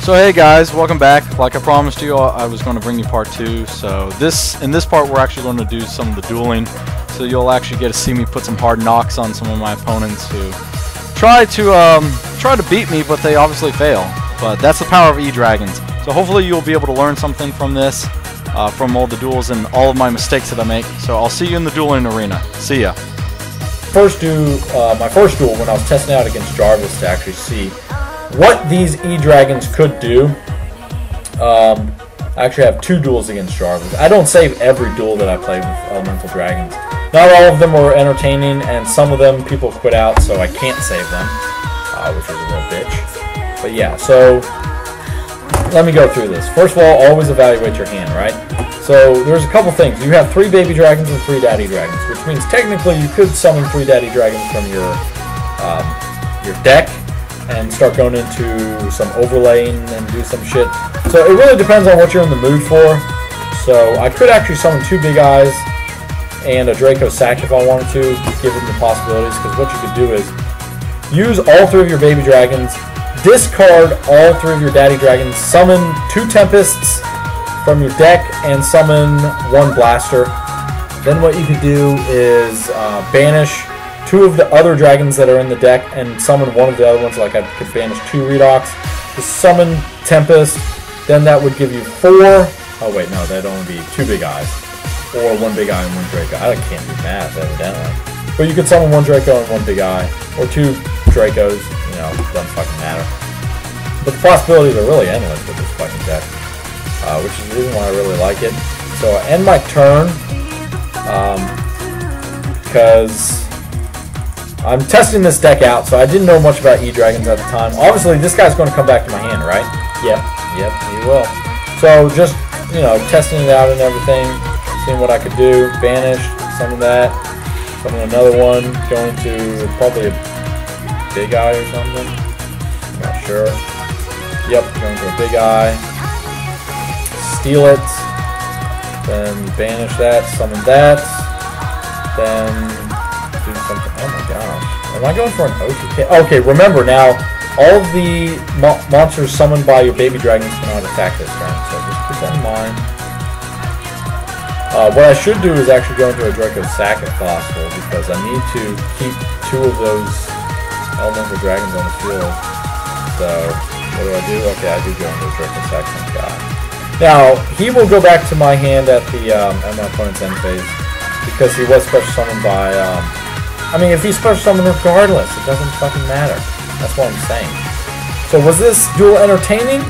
So hey guys, welcome back. Like I promised you, I was going to bring you part 2. So in this part we're actually going to do some of the dueling. So you'll actually get to see me put some hard knocks on some of my opponents who try to beat me, but they obviously fail. But that's the power of E-Dragons. So hopefully you'll be able to learn something from this, from all the duels and all of my mistakes that I make. So I'll see you in the dueling arena. See ya. My first duel when I was testing out against Jarvis to actually see what these E-Dragons could do. I actually have 2 duels against Jarvis. I don't save every duel that I play with Elemental Dragons. Not all of them were entertaining, and some of them people quit out, so I can't save them, which is a real bitch. But yeah, so let me go through this. First of all, always evaluate your hand, right? So there's a couple things. You have 3 baby dragons and 3 daddy dragons, which means technically you could summon 3 daddy dragons from your deck and start going into some overlaying and do some shit. So it really depends on what you're in the mood for. So I could actually summon 2 big eyes and a Draco Sack if I wanted to, given the possibilities, because what you could do is use all 3 of your baby dragons, discard all 3 of your daddy dragons, summon 2 Tempests from your deck, and summon 1 Blaster. Then what you could do is banish 2 of the other dragons that are in the deck and summon 1 of the other ones. Like I could banish 2 Redox, just summon Tempest, then that would give you 4. Oh wait, no, that'd only be 2 big eyes. Or 1 big eye and 1 Draco. I can't do math, evidently. But you could summon 1 Draco and 1 big eye. Or 2 Dracos, you know, doesn't fucking matter. But the possibilities are really endless with this fucking deck. Which is the reason why I really like it. So I end my turn. Because I'm testing this deck out, so I didn't know much about E-Dragons at the time. Obviously, this guy's going to come back to my hand, right? Yep, he will. So just, you know, testing it out and everything, seeing what I could do. Banished, summon that, summon another one, going to probably a big eye or something. I'm not sure. Yep, going to a big eye. Steal it, then banish that, summon that, then do something. Oh my gosh. Am I going for an OTK? Okay, remember now, all of the monsters summoned by your baby dragons cannot attack this turn, so just keep that in mind. What I should do is actually go into a Draco Sack if possible, because I need to keep 2 of those elemental dragons on the field. So, what do? Okay, I do go into a Draco Sack from guy. Now, he will go back to my hand at my opponent's end phase, because he was special summoned by, I mean, if he's special summoned regardless, it doesn't fucking matter. That's what I'm saying. So was this duel entertaining?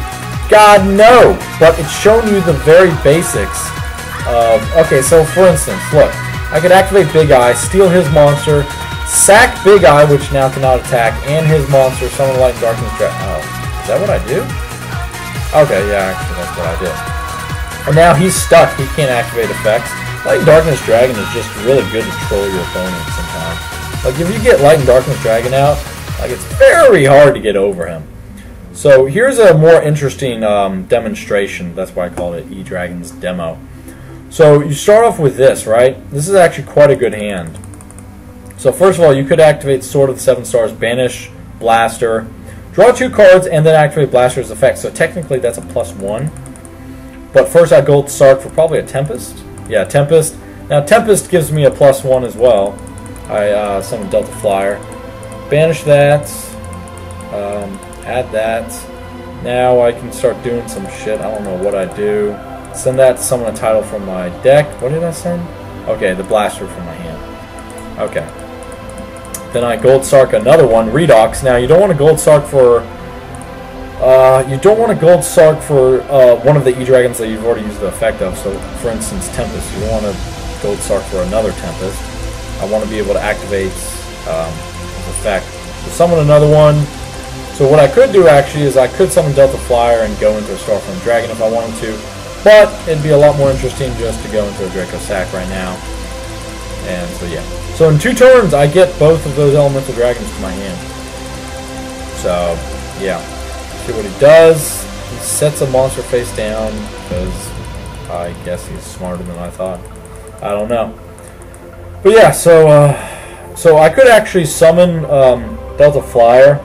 God, no! But it's shown you the very basics of, okay, so for instance, look, I could activate Big Eye, steal his monster, sack Big Eye, which now cannot attack, and his monster, summon Light and Darkness Dragon. Oh, is that what I do? Okay, yeah, actually that's what I did. And now he's stuck, he can't activate effects. Light and Darkness Dragon is just really good to troll your opponent sometimes. Like if you get Light and Darkness Dragon out, like it's very hard to get over him. So here's a more interesting demonstration, that's why I call it E-Dragon's demo. So you start off with this, right? This is actually quite a good hand. So first of all, you could activate Sword of the 7 Stars, banish Blaster, draw 2 cards, and then activate Blaster's effect. So technically that's a +1. But first I Gold Sark for probably a Tempest. Yeah, Tempest. Now Tempest gives me a +1 as well. I summon Delta Flyer. Banish that. Add that. Now I can start doing some shit. I don't know what I do. Send that, summon a title from my deck. What did I send? Okay, the Blaster from my hand. Okay. Then I Gold Sark another one, Redox. Now you don't want to Gold Sark for one of the E-Dragons that you've already used the effect of. So for instance, Tempest. You don't want to Gold Sark for another Tempest. I want to be able to activate his effect. So summon another one. So what I could do actually is I could summon Delta Flyer and go into a Starflame Dragon if I wanted to. But it'd be a lot more interesting just to go into a Draco Sack right now. And so yeah. So in 2 turns I get both of those elemental dragons to my hand. So yeah. See what he does. He sets a monster face down because I guess he's smarter than I thought. I don't know. But yeah, so I could actually summon Delta Flyer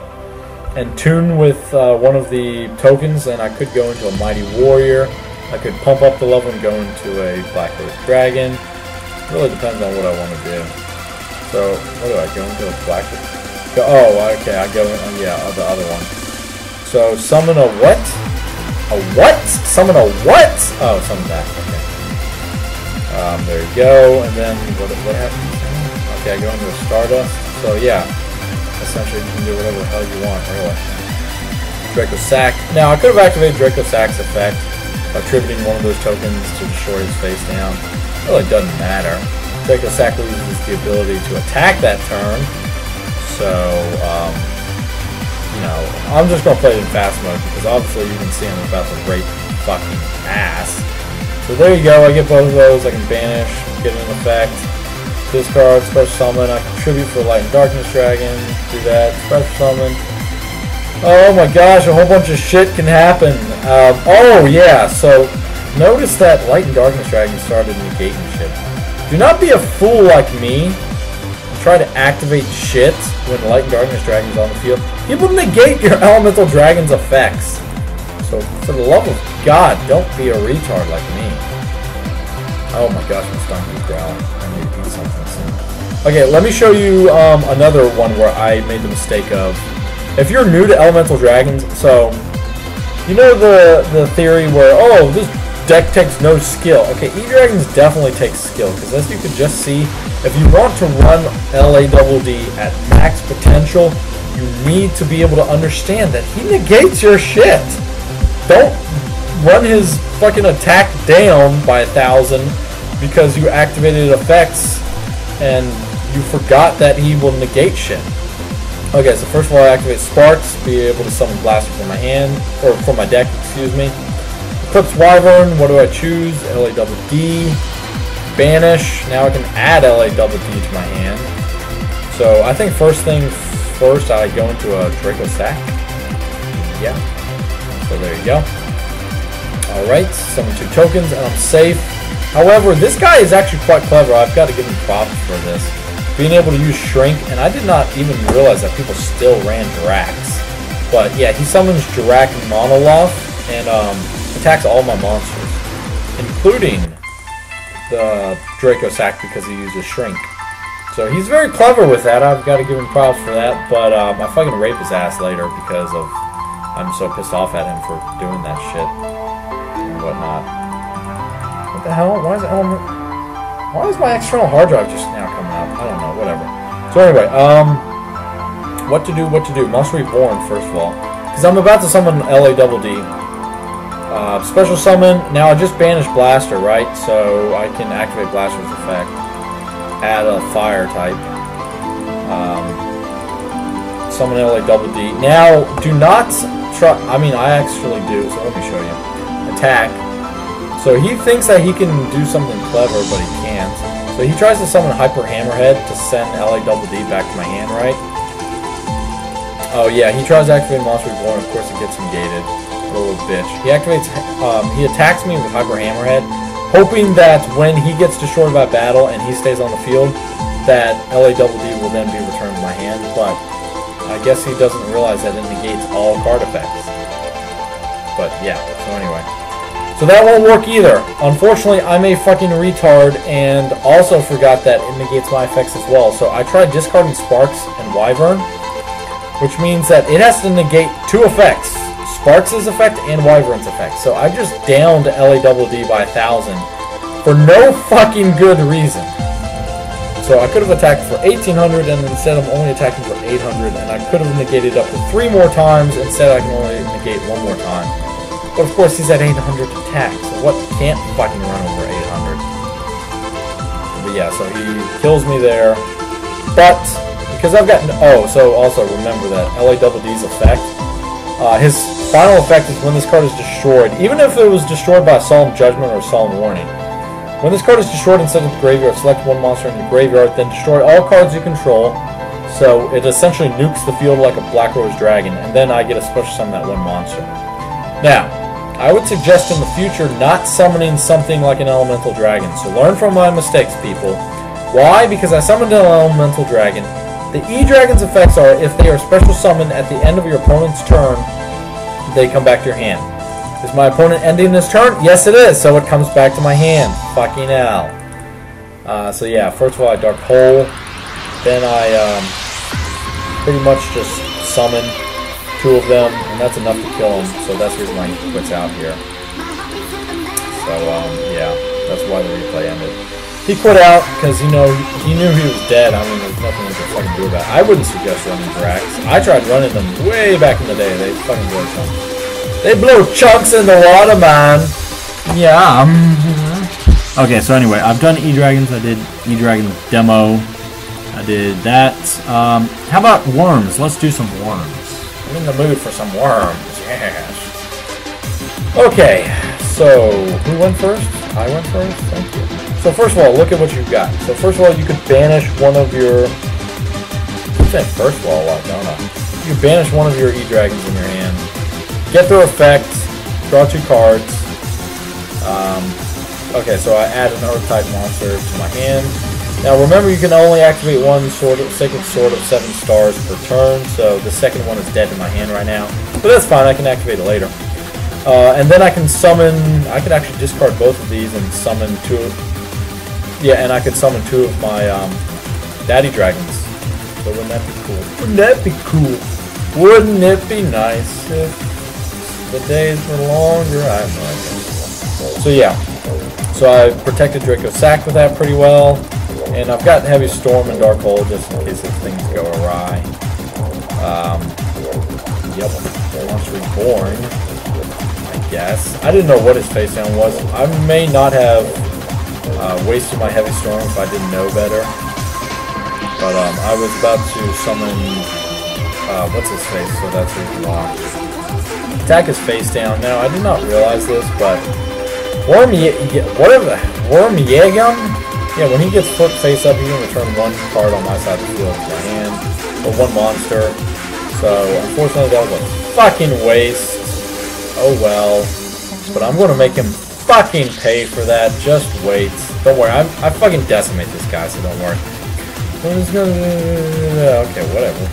and tune with one of the tokens, and I could go into a Mighty Warrior. I could pump up the level and go into a Black Rose Dragon. It really depends on what I want to do. So, what do I go into a Black Rose? Oh, okay, I go in, yeah, the other one. So, summon a what? A what? Summon a what? Oh, summon that, okay. There you go, and then, what happens? Okay, I go into a Stardust. So, yeah, essentially you can do whatever the hell you want, really. Draco Sack. Now, I could have activated Draco Sack's effect by attributing one of those tokens to destroy his face down. It really doesn't matter. Draco Sack loses the ability to attack that turn. So, you know, I'm just going to play it in fast mode because obviously you can see I'm about to rape fucking ass. So there you go, I get both of those, I can banish, get an effect, discard, special summon, I contribute for Light and Darkness Dragon, do that, special summon. Oh my gosh, a whole bunch of shit can happen. Oh yeah, so notice that Light and Darkness Dragon started negating shit. Do not be a fool like me. Try to activate shit when Light and Darkness Dragon's on the field. He will negate your Elemental Dragon's effects. So, for the love of God, don't be a retard like me. Oh my gosh, my stomach is growling. I need to eat something soon. Okay, let me show you another one where I made the mistake of... If you're new to Elemental Dragons, so... You know the theory where, oh, this deck takes no skill. Okay, E-Dragons definitely takes skill, because as you can just see, if you want to run LADD at max potential, you need to be able to understand that he negates your shit. Don't run his fucking attack down by 1,000 because you activated effects and you forgot that he will negate shit. Okay, so first of all, I activate Sparks, be able to summon Blaster from my hand, or from my deck, excuse me. Eclipse Wyvern, what do I choose? LADD. Banish. Now I can add LADD to my hand. So I think first thing first, I go into a Draco Sack. Yeah. So there you go. Alright, summon 2 tokens, and I'm safe. However, this guy is actually quite clever. I've got to give him props for this. Being able to use Shrink, and I did not even realize that people still ran Drax. But yeah, he summons Dirac Monoloth and attacks all my monsters, including the Draco Sack because he uses Shrink. So he's very clever with that. I've got to give him props for that. But I fucking rape his ass later because of I'm so pissed off at him for doing that shit and whatnot. What the hell? Why is my external hard drive just now coming up? I don't know. Whatever. So anyway, what to do? What to do? Must Reborn first of all, because I'm about to summon LADD. Special summon. Now I just banished Blaster, right? So I can activate Blaster's effect. Add a fire type. Summon LADD. Now, do not try. I mean, I actually do. So let me show you. Attack. So he thinks that he can do something clever, but he can't. So he tries to summon Hyper Hammerhead to send LADD back to my hand, right? Oh yeah, he tries to activate Monster Reborn. Of course, it gets him gated. Little bitch. He activates. He attacks me with Hyper Hammerhead, hoping that when he gets destroyed by battle and he stays on the field, that LADD will then be returned to my hand. But I guess he doesn't realize that it negates all card effects. But yeah. So anyway, so that won't work either. Unfortunately, I'm a fucking retard and also forgot that it negates my effects as well. So I tried discarding Sparks and Wyvern, which means that it has to negate 2 effects. Sparks' effect and Wyvern's effect. So I just downed LADD by 1,000 for no fucking good reason. So I could have attacked for 1,800 and instead I'm only attacking for 800, and I could have negated up to 3 more times, instead I can only negate 1 more time. But of course he's at 800 attack, so what can't fucking run over 800? But yeah, so he kills me there. But because I've got so also remember that LADD's effect, his final effect is when this card is destroyed, even if it was destroyed by a Solemn Judgment or Solemn Warning. When this card is destroyed instead of the graveyard, select 1 monster in your graveyard, then destroy all cards you control. So it essentially nukes the field like a Black Rose Dragon, and then I get a special summon that 1 monster. Now, I would suggest in the future not summoning something like an Elemental Dragon. So learn from my mistakes, people. Why? Because I summoned an Elemental Dragon, The E-Dragon's effects are, if they are special summoned at the end of your opponent's turn, they come back to your hand. Is my opponent ending this turn? Yes, it is, so it comes back to my hand. Fucking hell. So yeah, first of all, I Dark Hole. Then I pretty much just summon 2 of them, and that's enough to kill him, so that's the reason why he quits out here. So, yeah, that's why the replay ended. He quit out because, you know, he knew he was dead. I mean, there's nothing we could fucking do about it. I wouldn't suggest running Drax. I tried running them way back in the day. They fucking blow chunks. They blow chunks in the water, man. Yeah. Okay, so anyway, I've done E-Dragons. I did E-Dragon demo. I did that. How about worms? Let's do some worms. I'm in the mood for some worms. Yes. Okay, so who went first? I went first? Thank you. So first of all, look at what you've got. So first of all, you could banish one of your... I'm saying first of all, what? No. You can banish one of your E-Dragons in your hand. Get their effect. Draw 2 cards. Okay, so I add an Earth-type monster to my hand. Now remember, you can only activate one Sacred Sword of 7 stars per turn, so the second one is dead in my hand right now. But that's fine, I can activate it later. And then I can summon... I can actually discard both of these and summon 2... Yeah, and I could summon 2 of my Daddy Dragons. So wouldn't that be cool? Wouldn't that be cool? Wouldn't it be nice if the days were longer? I have no idea. So yeah. So I protected Draco Sack with that pretty well. And I've got Heavy Storm and Dark Hole just in case if things go awry. Yep. Once Reborn, I guess. I didn't know what his face down was. I may not have wasted my Heavy Storm if I didn't know better. But I was about to summon what's his face, so that's his lock. Attack his face down. Now I did not realize this, but Wormyegum? Yeah, when he gets flipped face up, he can return 1 card on my side of the field to my hand, or 1 monster. So unfortunately that was a fucking waste. Oh well. But I'm gonna make him fucking pay for that. Just wait. Don't worry, I fucking decimate this guy, so don't worry. Okay, whatever.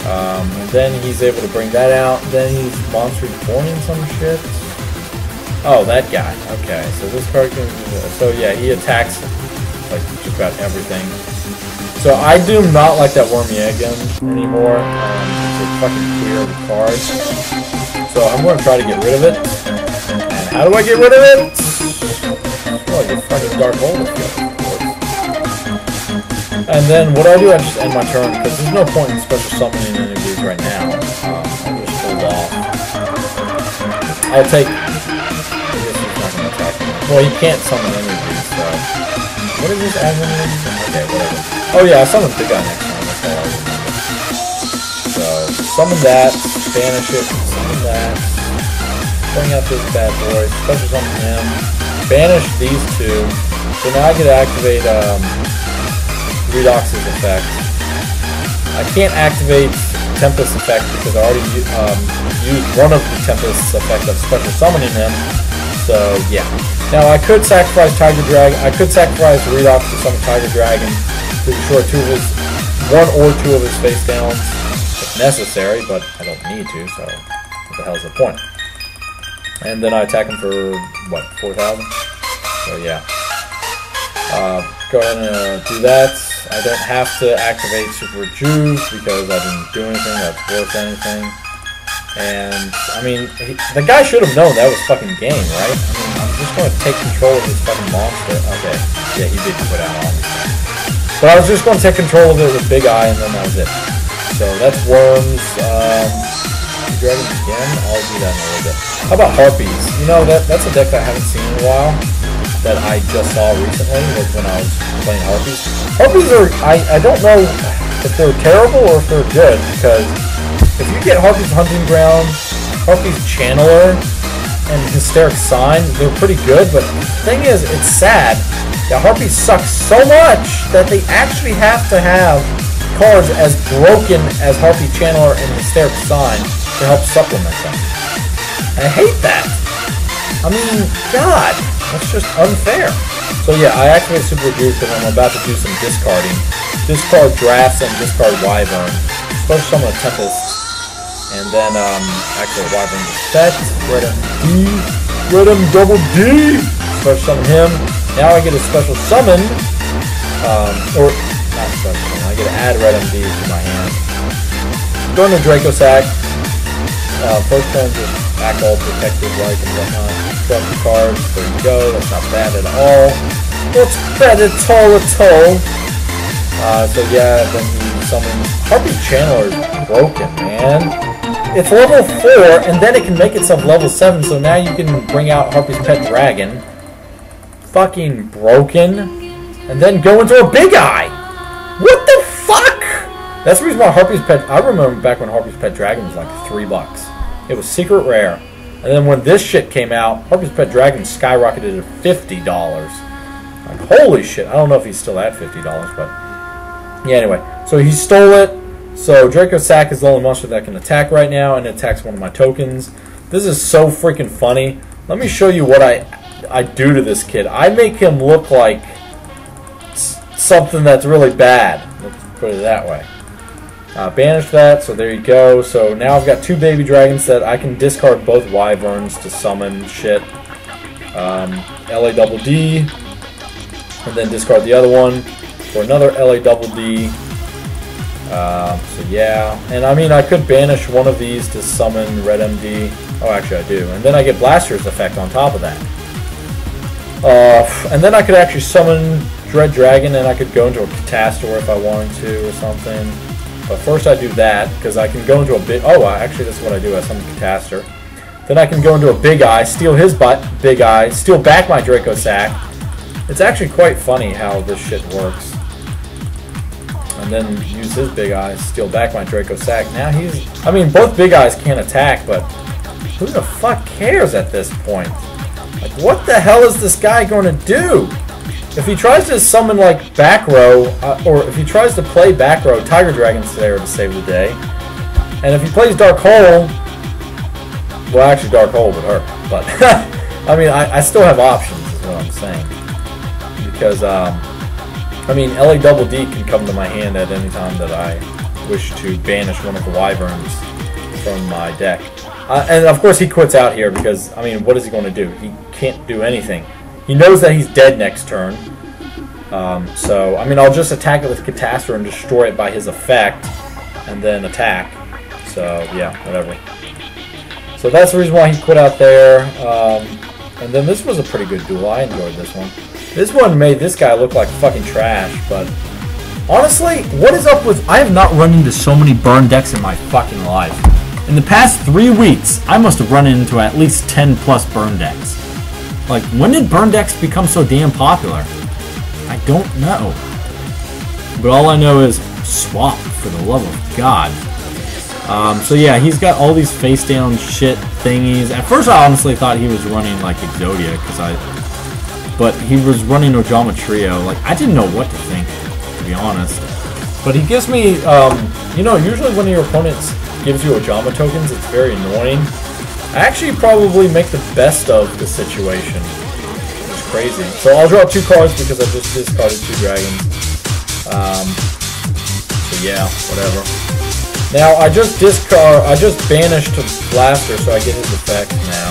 And then he's able to bring that out. Then he's Monster Reborn in some shit. Oh, that guy. Okay, so this card can... So yeah, he attacks like just about everything. So I do not like that Wormyegum anymore. It's a fucking clear card. So I'm going to try to get rid of it. And how do I get rid of it? Oh, you fucking Dark Hole, of course. And then what I do, I just end my turn because there's no point in special summoning any of these right now. I'll just hold off. I'll take... Well, he can't summon any of these, so... What is this admin? Okay, whatever. Oh yeah, I summoned the guy next time, that's all I remember. So, summon that, banish it, summon that, bring out this bad boy, special summon him, banish these 2, so now I get to activate Redox's effect. I can't activate Tempest effect because I already used one of the Tempest effect of special summoning him, so yeah. Now I could sacrifice Tiger Dragon. I could sacrifice Redox to summon Tiger Dragon to destroy 1 or 2 of his face downs if necessary, but I don't need to, so what the hell's the point? And then I attack him for, what, 4,000? So yeah. Go ahead and do that. I don't have to activate Super Juice because I didn't do anything that's worth anything. And, I mean, the guy should have known that was fucking game, right? I mean, I'm just going to take control of this fucking monster. Okay, yeah, he did put out on me. But I was just going to take control of it with Big Eye, and then that was it. So that's Worms. Dragons again? I'll do that in a little bit. How about Harpies? You know, that's a deck that I haven't seen in a while that I just saw recently, was when I was playing Harpies. Harpies are, I don't know if they're terrible or if they're good, because if you get Harpy's Hunting Ground, Harpy's Channeler, and Hysteric Sign, they're pretty good, but the thing is, it's sad that Harpies suck so much that they actually have to have cards as broken as Harpy Channeler and Hysteric Sign to help supplement them. I hate that. I mean, God, that's just unfair. So yeah, I activate Super Juice because I'm about to do some discarding. discard Drafts and discard Wyvern. Special summon a Tempest. And then, actually, Wyvern's effect. Red MD. Red M double D! Special summon him. Now I get a special summon. Or, not special summon. I get to add Red MD to my hand. Going to Draco Sack. First turn, just act all protected like and whatnot. Draw 2 cards. There you go. That's not bad at all. What's bad at all? So yeah, then he summons Harpy Channeler is broken, man. It's level 4, and then it can make itself level 7, so now you can bring out Harpy's Pet Dragon. Fucking broken. And then go into a Big Eye! What the fuck?! That's the reason why Harpy's Pet... I remember back when Harpy's Pet Dragon was like $3. It was secret rare. And then when this shit came out, Harpy's Pet Dragon skyrocketed to $50. Like, holy shit. I don't know if he's still at $50, but... yeah, anyway. So he stole it. So Draco Sack is the only monster that can attack right now, and it attacks one of my tokens. This is so freaking funny. Let me show you what I do to this kid. I make him look like something that's really bad. Let's put it that way. Banish that, so there you go. So now I've got 2 baby dragons that I can discard both Wyverns to summon shit. LA double D, and then discard the other one for another LA double D. So yeah, and I mean I could banish one of these to summon Red MD. Oh, actually I do. And then I get Blaster's effect on top of that. And then I could actually summon Dread Dragon, and I could go into a Catastor if I wanted to or something. But first I do that, because I can go into a big... oh, actually that's what I do. I summon Catastor. Then I can go into a Big Eye, steal his Big Eye, steal back my Draco Sack. It's actually quite funny how this shit works. And then use his Big Eye, steal back my Draco Sack. Now he's... I mean, both Big Eyes can attack, but who the fuck cares at this point? Like, what the hell is this guy going to do? If he tries to summon, like, back row, or if he tries to play back row, Tiger Dragon's there to save the day. And if he plays Dark Hole, well, actually Dark Hole would hurt, but, I mean, I still have options, is what I'm saying. Because, I mean, LA Double D can come to my hand at any time that I wish to banish one of the Wyverns from my deck. And, of course, he quits out here because, I mean, what is he going to do? He can't do anything. He knows that he's dead next turn. So, I mean, I'll just attack it with Catastor and destroy it by his effect, and then attack. So, yeah, whatever. So that's the reason why he quit out there. And then this was a pretty good duel. I enjoyed this one. This one made this guy look like fucking trash, but honestly, what is up with... I have not run into so many burn decks in my fucking life. In the past 3 weeks, I must have run into at least 10 plus burn decks. Like, when did burn decks become so damn popular? I don't know. But all I know is swap, for the love of God. So yeah, he's got all these face down shit thingies. At first I honestly thought he was running like Exodia, but he was running Ojama Trio. Like, I didn't know what to think, to be honest. But he gives me, you know, usually when your opponent gives you Ojama tokens, it's very annoying. I actually probably make the best of the situation. It's crazy. So I'll draw 2 cards because I just discarded 2 dragons. So yeah, whatever. Now I just banished Blaster so I get his effect now.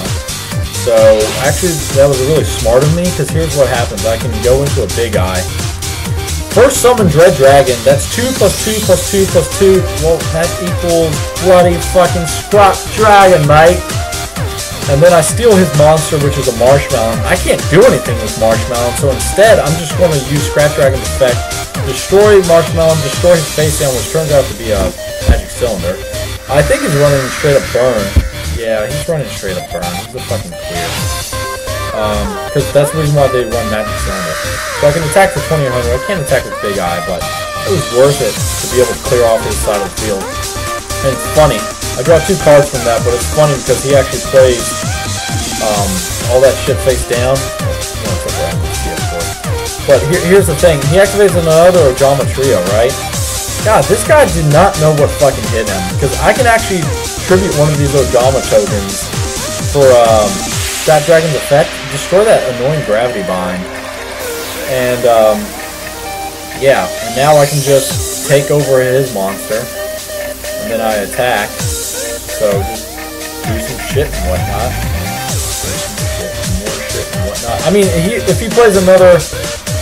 So actually that was really smart of me, because here's what happens. I can go into a Big Eye. First summon Dread Dragon, that's 2 plus 2 plus 2 plus 2. Well, that equals bloody fucking Scrap Dragon, mate. And then I steal his monster, which is a Marshmallow. I can't do anything with Marshmallow, so instead I'm just going to use Scrap Dragon's effect, destroy Marshmallow, destroy his face down, which turns out to be a Magic Cylinder. I think he's running straight up Burn. Yeah, he's running straight up Burn. He's a fucking clear. Because that's the reason why they run Magic Cylinder. So I can attack for 20 or 100. I can't attack with Big Eye, but it was worth it to be able to clear off his side of the field. And it's funny. I draw 2 cards from that, but it's funny because he actually plays all that shit face down. But here's the thing. He activates another Ojama Trio, right? God, this guy did not know what fucking hit him. Because I can actually tribute one of these Ojama tokens for that Dragon's effect. Destroy that annoying Gravity Bind. And yeah, and now I can just take over his monster, and then I attack. So just do some shit and whatnot. More shit and whatnot. I mean, if he plays another...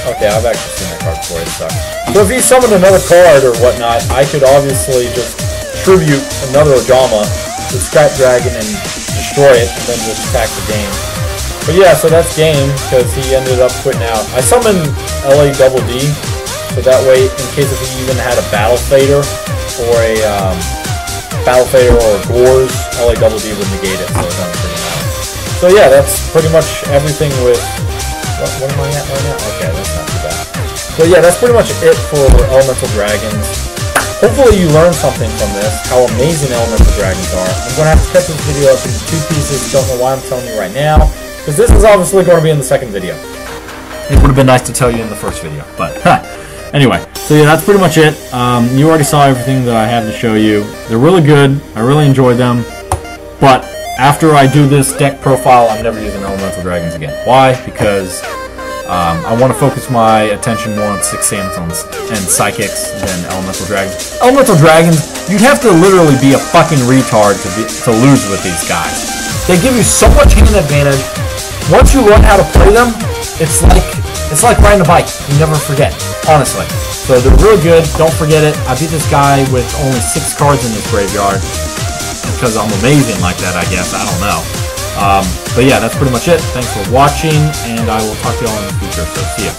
Okay, I've actually seen that card before, it sucks. So if he summoned another card or whatnot, I could obviously just tribute another Ojama to Scrap Dragon and destroy it, and then just attack the game. But yeah, so that's game, because he ended up quitting out. I summoned LA Double D, so that way, in case if he even had a Battle Fader, or a Battle Fader or Gores, LA Double D would negate it, so it doesn't really matter. So yeah, that's pretty much everything with... What am I at right now? Okay, that's not too bad. So yeah, that's pretty much it for Elemental Dragons. Hopefully you learned something from this, how amazing Elemental Dragons are. I'm going to have to cut this video up into 2 pieces, don't know why I'm telling you right now, because this is obviously going to be in the second video. It would have been nice to tell you in the first video, but anyway, so yeah, that's pretty much it. You already saw everything that I have to show you. They're really good, I really enjoy them, but after I do this deck profile, I'm never using Elemental Dragons again. Why? Because I want to focus my attention more on 6 Phantoms and Psychics than Elemental Dragons. Elemental Dragons, you'd have to literally be a fucking retard to lose with these guys. They give you so much hand advantage. Once you learn how to play them, it's like riding a bike. You never forget, honestly. So they're really good. Don't forget it. I beat this guy with only 6 cards in his graveyard. Because I'm amazing like that, I guess. I don't know. But yeah, that's pretty much it. Thanks for watching, and I will talk to you all in the future. So see ya.